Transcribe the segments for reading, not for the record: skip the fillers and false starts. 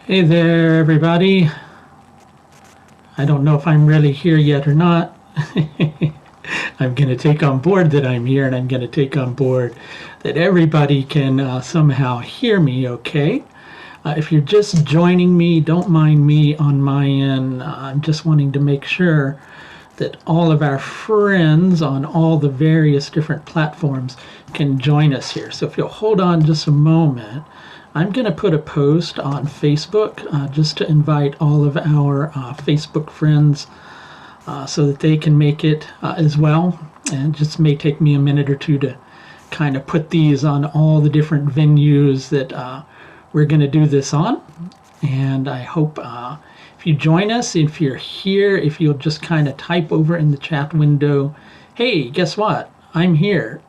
Hey there, everybody. I don't know if I'm really here yet or not. I'm going to take on board that I'm here, and I'm going to take on board that everybody can somehow hear me okay. If you're just joining me, don't mind me on my end. I'm just wanting to make sure that all of our friends on all the various different platforms can join us here. So if you'll hold on just a moment, I'm going to put a post on Facebook just to invite all of our Facebook friends so that they can make it as well. And it just may take me a minute or two to kind of put these on all the different venues that we're going to do this on. And I hope if you join us, if you're here, if you'll just kind of type over in the chat window, hey, guess what? I'm here.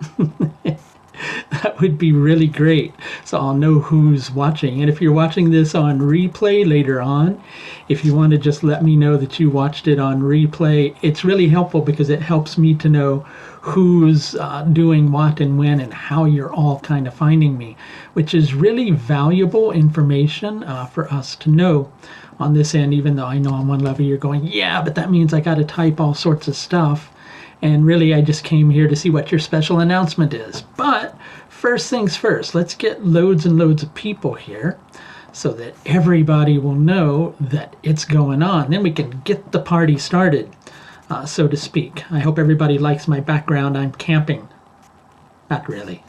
That would be really great, so I'll know who's watching. And if you're watching this on replay later on, if you want to just let me know that you watched it on replay, it's really helpful because it helps me to know who's doing what and when and how you're all kind of finding me, which is really valuable information for us to know on this end, even though I know on one level you're going, yeah, but that means I got to type all sorts of stuff. And really, I just came here to see what your special announcement is. But first things first, let's get loads and loads of people here so that everybody will know that it's going on. Then we can get the party started, so to speak. I hope everybody likes my background. I'm camping. Not really.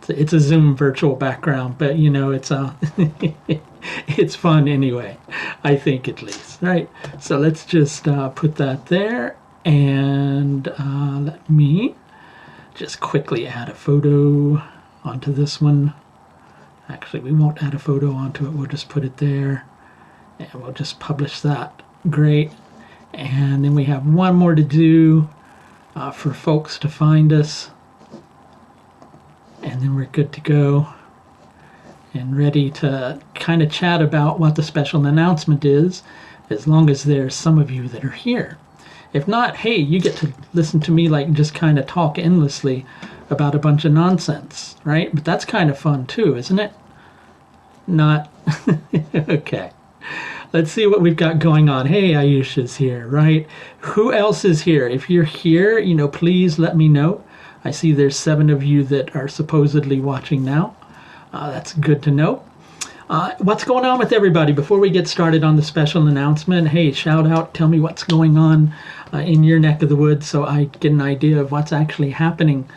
It's a Zoom virtual background, but you know, it's it's fun anyway, I think at least. Right? So let's just put that there. And let me just quickly add a photo onto this one. Actually, we won't add a photo onto it. We'll just put it there. And we'll just publish that. Great. And then we have one more to do for folks to find us. And then we're good to go and ready to kind of chat about what the special announcement is, as long as there's some of you that are here. If not, hey, you get to listen to me like just kind of talk endlessly about a bunch of nonsense, right? But that's kind of fun too, isn't it? Not? Okay. Let's see what we've got going on. Hey, Ayusha's here, right? Who else is here? If you're here, you know, please let me know. I see there's 7 of you that are supposedly watching now. That's good to know. What's going on with everybody? Before we get started on the special announcement, hey, shout out, tell me what's going on in your neck of the woods so I get an idea of what's actually happening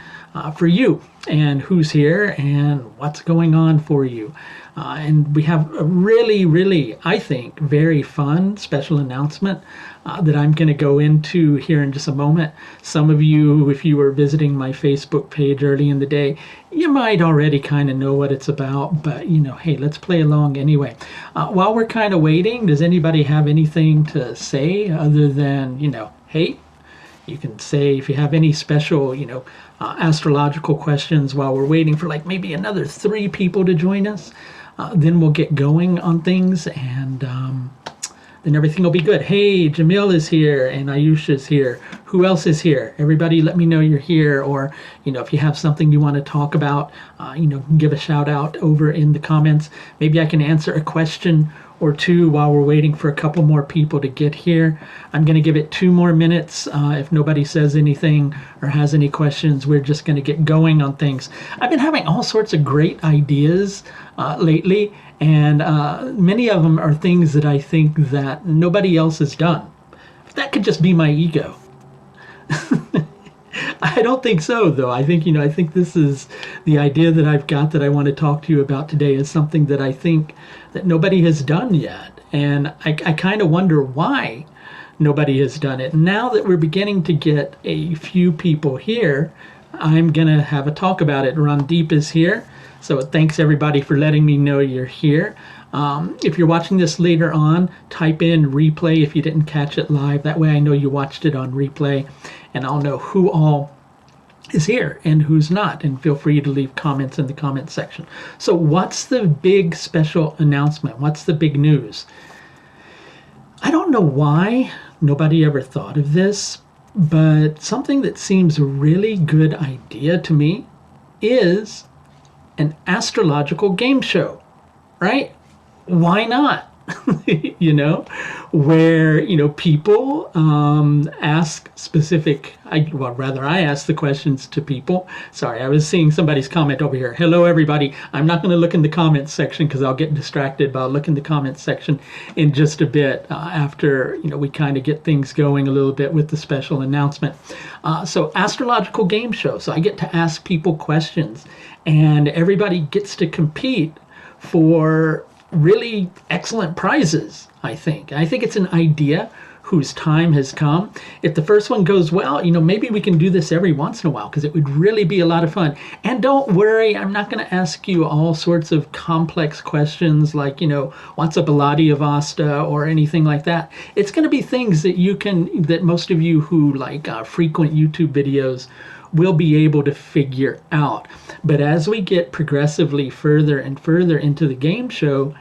for you and who's here and what's going on for you. And we have a really, I think, very fun special announcement that I'm going to go into here in just a moment. Some of you, if you were visiting my Facebook page early in the day, you might already kind of know what it's about, but you know, hey, let's play along anyway. While we're kind of waiting, does anybody have anything to say other than, you know, hey, you can say if you have any special, you know, astrological questions while we're waiting for like maybe another 3 people to join us. Then we'll get going on things, and then everything will be good. Hey, Jamil is here, and Ayusha is here. Who else is here? Everybody let me know you're here, or, you know, if you have something you want to talk about, you know, give a shout out over in the comments. Maybe I can answer a question or 2 while we're waiting for a couple more people to get here. I'm going to give it 2 more minutes. If nobody says anything or has any questions, we're just going to get going on things. I've been having all sorts of great ideas lately, and many of them are things that I think that nobody else has done. That could just be my ego. I don't think so, though. I think, you know, I think this is the idea that I've got that I want to talk to you about today is something that I think that nobody has done yet. And I kind of wonder why nobody has done it. Now that we're beginning to get a few people here, I'm going to have a talk about it. Ron Deep is here. So thanks, everybody, for letting me know you're here. If you're watching this later on, type in replay if you didn't catch it live. That way I know you watched it on replay, and I'll know who all is here and who's not. And feel free to leave comments in the comment section. So what's the big special announcement? What's the big news? I don't know why nobody ever thought of this, but something that seems a really good idea to me is an astrological game show, right? Why not? you know, where, people ask specific, well, rather, I ask the questions to people. Sorry, I was seeing somebody's comment over here. Hello, everybody. I'm not going to look in the comments section because I'll get distracted, but I'll look in the comments section in just a bit after, we kind of get things going a little bit with the special announcement. So, astrological game show. So, I get to ask people questions, and everybody gets to compete for really excellent prizes, I think. I think it's an idea whose time has come. If the first one goes well, maybe we can do this every once in a while because it would really be a lot of fun. And don't worry, I'm not going to ask you all sorts of complex questions like, what's a Baladi of Asta or anything like that. It's going to be things that most of you who like frequent YouTube videos will be able to figure out. But as we get progressively further and further into the game show,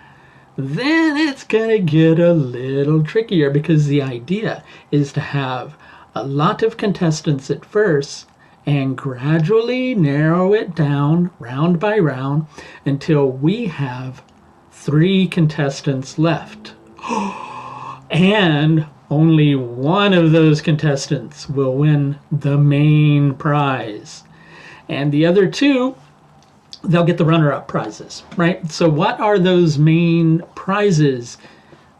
then it's going to get a little trickier because the idea is to have a lot of contestants at first and gradually narrow it down round by round until we have 3 contestants left. And only one of those contestants will win the main prize. And the other 2, they'll get the runner-up prizes, right? So what are those main prizes?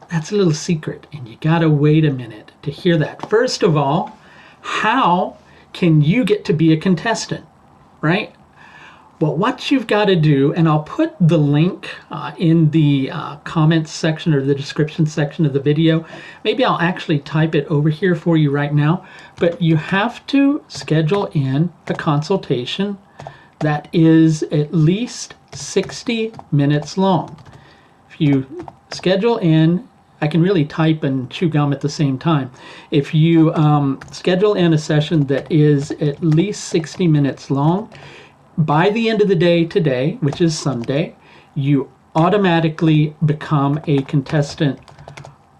That's a little secret, and you gotta wait a minute to hear that. First of all, how can you get to be a contestant, right? Well, what you've got to do, and I'll put the link in the comments section or the description section of the video. Maybe I'll actually type it over here for you right now. But you have to schedule in a consultation that is at least 60 minutes long. If you schedule in, I can really type and chew gum at the same time. If you schedule in a session that is at least 60 minutes long, by the end of the day today, which is Sunday, you automatically become a contestant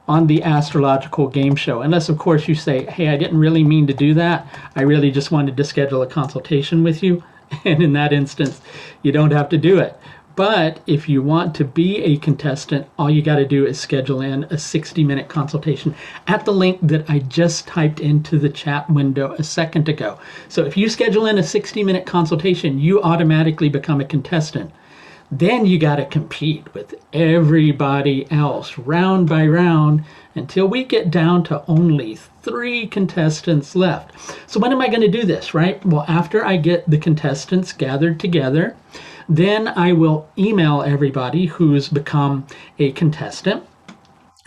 on the astrological game show. Unless, of course, you say, hey, I didn't really mean to do that. I really just wanted to schedule a consultation with you. And in that instance, you don't have to do it. But if you want to be a contestant, all you got to do is schedule in a 60-minute consultation at the link that I just typed into the chat window a second ago. So if you schedule in a 60-minute consultation, you automatically become a contestant. Then you got to compete with everybody else round by round until we get down to only 3 contestants left. So when am I going to do this, right? Well, after I get the contestants gathered together, then I will email everybody who's become a contestant.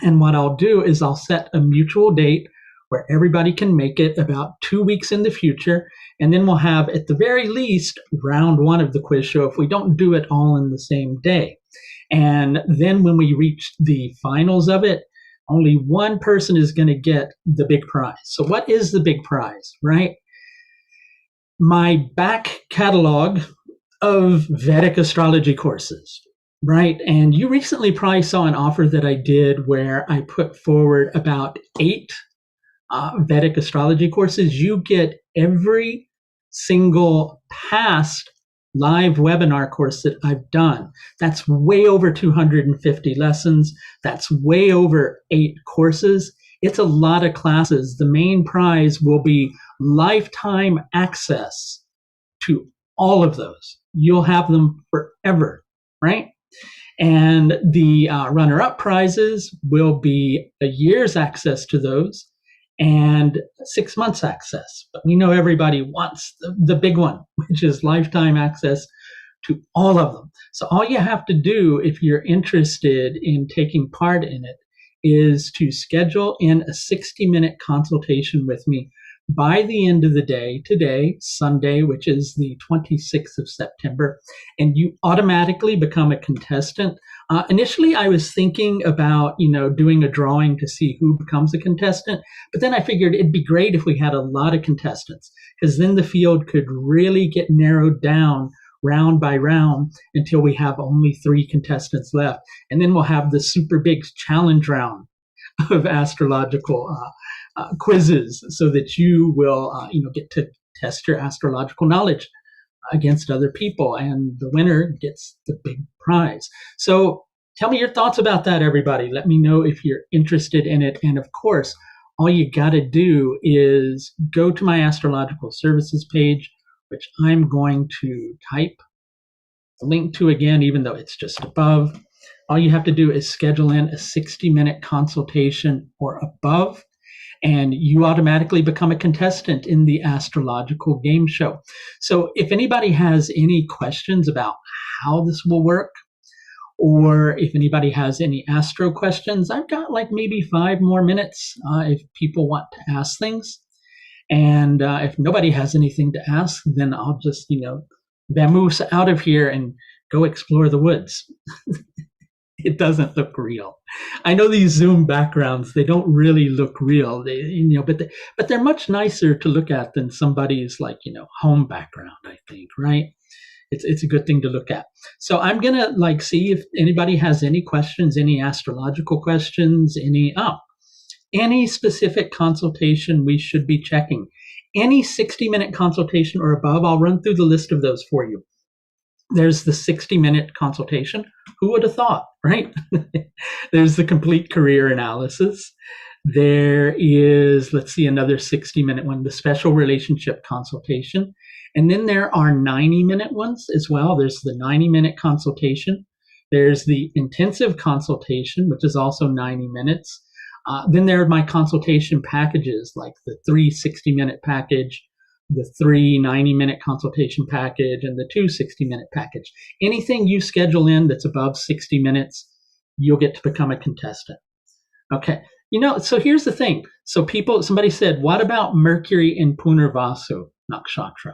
And what I'll do is I'll set a mutual date where everybody can make it about 2 weeks in the future. And then we'll have, at the very least, round 1 of the quiz show if we don't do it all in the same day. And then when we reach the finals of it, only one person is going to get the big prize. So what is the big prize, right? My back catalog of Vedic astrology courses, right? And you recently probably saw an offer that I did where I put forward about 8 Vedic astrology courses. You get every single past live webinar course that I've done. That's way over 250 lessons. That's way over 8 courses. It's a lot of classes. The main prize will be lifetime access to all of those. You'll have them forever, right? And the runner-up prizes will be a year's access to those and 6 months access. But we know everybody wants the big one, which is lifetime access to all of them. So all you have to do if you're interested in taking part in it is to schedule in a 60-minute consultation with me by the end of the day today, Sunday, which is the 26th of September, and you automatically become a contestant. Initially, I was thinking about, doing a drawing to see who becomes a contestant, but then I figured it'd be great if we had a lot of contestants, because then the field could really get narrowed down round by round until we have only 3 contestants left. And then we'll have the super big challenge round of astrological quizzes so that you will get to test your astrological knowledge against other people, and the winner gets the big prize. So tell me your thoughts about that, everybody. Let me know if you're interested in it. And of course, all you got to do is go to my astrological services page, which I'm going to type the link to again, even though it's just above. All you have to do is schedule in a 60-minute consultation or above, and you automatically become a contestant in the astrological game show. So if anybody has any questions about how this will work, or if anybody has any astro questions, I've got like maybe 5 more minutes if people want to ask things. And if nobody has anything to ask, then I'll just, vamoose out of here and go explore the woods. It doesn't look real. I know these Zoom backgrounds, they don't really look real, but they're much nicer to look at than somebody's home background, I think, right? It's a good thing to look at. So I'm going to see if anybody has any questions, any astrological questions, any specific consultation we should be checking. Any 60-minute consultation or above, I'll run through the list of those for you. There's the 60-minute consultation. Who would have thought, right? There's the complete career analysis. There is, let's see, another 60-minute one, the special relationship consultation. And then there are 90-minute ones as well. There's the 90-minute consultation. There's the intensive consultation, which is also 90 minutes. Then there are my consultation packages, like the 3 60-minute package, the 3 90-minute consultation package, and the 2 60-minute package. Anything you schedule in that's above 60 minutes, you'll get to become a contestant. Okay. So here's the thing. So somebody said, what about Mercury in Punarvasu Nakshatra?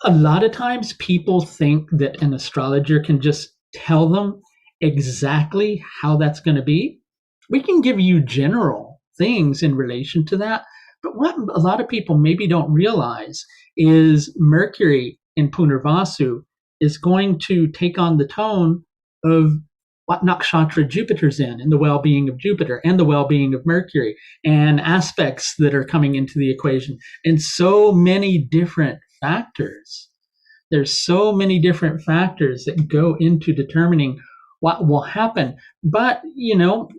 A lot of times people think that an astrologer can just tell them exactly how that's going to be. We can give you general things in relation to that. But what a lot of people maybe don't realize is Mercury in Punarvasu is going to take on the tone of what nakshatra Jupiter's in, and the well-being of Jupiter and the well-being of Mercury, and aspects that are coming into the equation, and so many different factors. There's so many different factors that go into determining what will happen. But,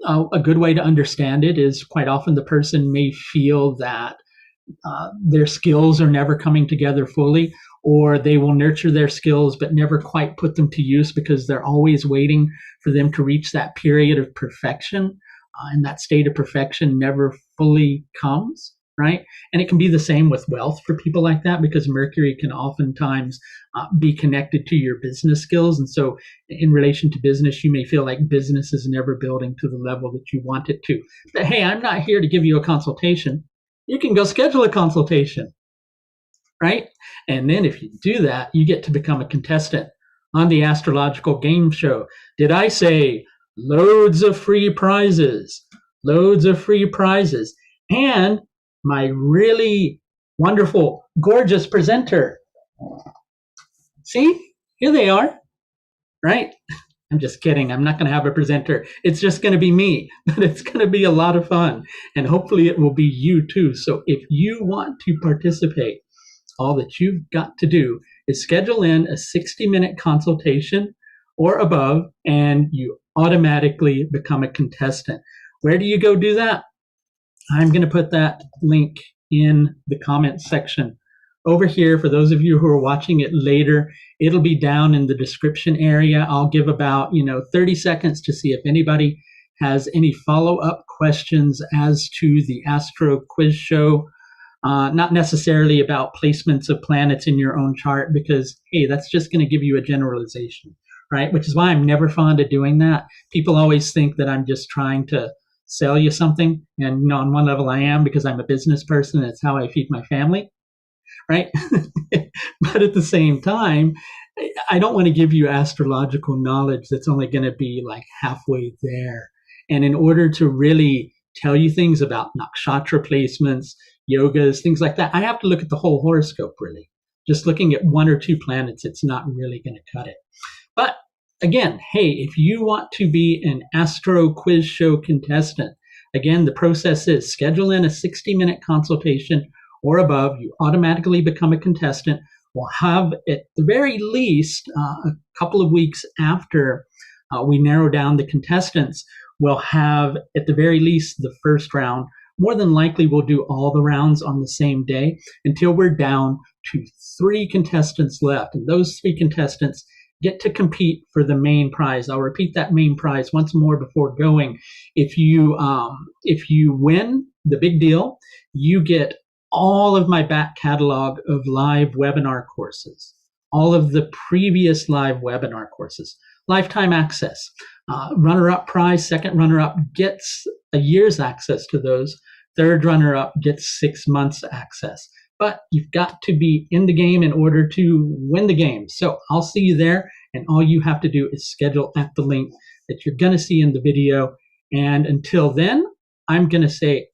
a good way to understand it is quite often the person may feel that their skills are never coming together fully, or they will nurture their skills but never quite put them to use because they're always waiting for them to reach that period of perfection. And that state of perfection never fully comes, right? And it can be the same with wealth for people like that, because Mercury can oftentimes be connected to your business skills. And so in relation to business, you may feel like business is never building to the level that you want it to. But hey, I'm not here to give you a consultation. You can go schedule a consultation, right? And then if you do that, you get to become a contestant on the astrological game show. Did I say loads of free prizes? Loads of free prizes. And my really wonderful, gorgeous presenter. See, here they are, right? I'm just kidding. I'm not going to have a presenter. It's just going to be me, but it's going to be a lot of fun. And hopefully it will be you too. So if you want to participate, all that you've got to do is schedule in a 60-minute consultation or above, and you automatically become a contestant. Where do you go do that? I'm going to put that link in the comments section over here. For those of you who are watching it later, it'll be down in the description area. I'll give about 30 seconds to see if anybody has any follow-up questions as to the Astro Quiz Show. Not necessarily about placements of planets in your own chart, because, hey, that's just going to give you a generalization, right? Which is why I'm never fond of doing that. People always think that I'm just trying to sell you something. And, on one level I am, because I'm a business person. It's how I feed my family, right? But at the same time, I don't want to give you astrological knowledge that's only going to be like halfway there. And in order to really tell you things about nakshatra placements, yogas, things like that, I have to look at the whole horoscope, really. Just looking at 1 or 2 planets, it's not really going to cut it. But again, hey, if you want to be an Astro Quiz Show contestant, again, the process is schedule in a 60-minute consultation or above. You automatically become a contestant. We'll have, at the very least, a couple of weeks after We narrow down the contestants. We'll have, at the very least, the first round. More than likely, we'll do all the rounds on the same day until we're down to 3 contestants left. And those 3 contestants get to compete for the main prize. I'll repeat that main prize once more before going. If you win the big deal, you get all of my back catalog of live webinar courses, all of the previous live webinar courses, lifetime access. Runner-up prize, second runner-up gets a year's access to those. Third runner-up gets 6 months access. But you've got to be in the game in order to win the game. So I'll see you there, and all you have to do is schedule at the link that you're going to see in the video. And until then, I'm going to say